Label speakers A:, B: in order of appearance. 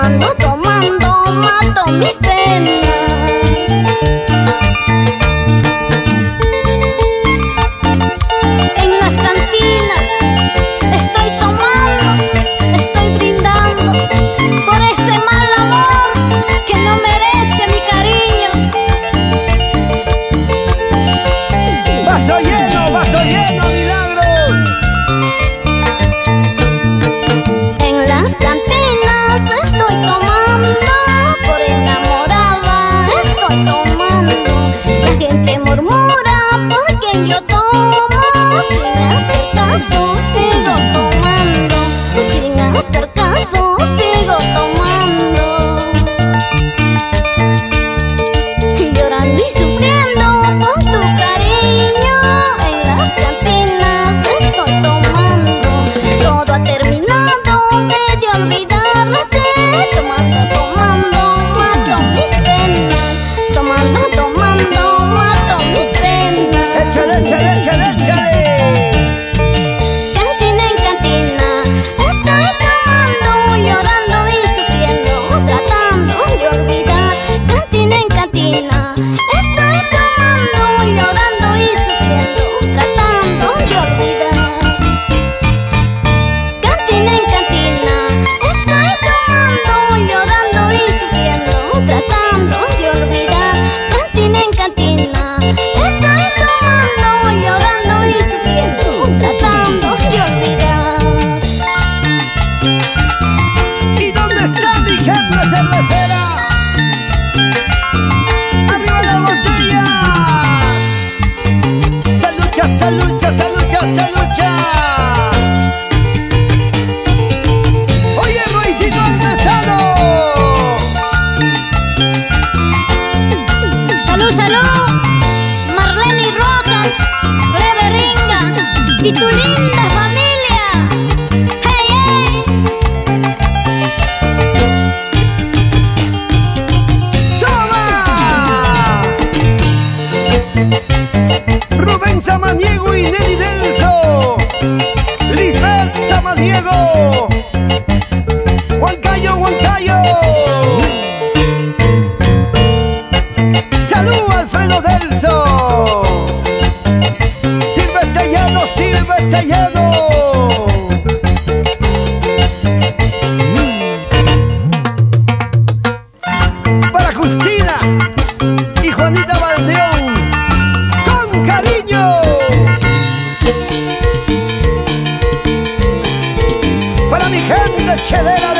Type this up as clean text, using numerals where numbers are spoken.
A: Tomando, tomando, mato mis penas. En las cantinas estoy tomando, estoy brindando por ese mal amor que no merece mi cariño.
B: Vaso lleno, Milagros.
A: En las cantinas estoy tomando, por enamorada estoy tomando. La gente murmura por quien yo tomo, sin hacer caso sigo tomando, sin hacer caso sigo tomando. Llorando y sufriendo por tu cariño, en las cantinas estoy tomando. Todo ha terminado, he de olvidarte. Tomando, tomando, mato mis penas. Tomando, tomando, mato mis penas.
B: Échale, échale, échale, échale.
A: Cantina en cantina estoy tomando, llorando y sufriendo, tratando de olvidar. Cantina en cantina estoy tomando, llorando y sufriendo, tratando de olvidar. Cantina en cantina estoy tomando, llorando y sufriendo, tratando de olvidar. Cantina en cantina estoy tomando, llorando y sufriendo, tratando de olvidar.
B: ¿Y dónde está mi gente cervecera? ¡Arriba las botellas! ¡Se lucha, se lucha, se lucha, se lucha! ¡Oye, Luisito Almazano!
A: Salud, salud, Marlene Rojas, Cleve Ringa y tu linda familia. Hey, hey.
B: ¡Toma! Rubén Samaniego y Nelly Delso, Lisbeth Samaniego, Huancayo, Huancayo. ¡Salud, Alfredo Delso! ¡Silvestre Llano, Silvestre Llano! Para Justina y Juanita Valdeón, con cariño. Para mi gente chelera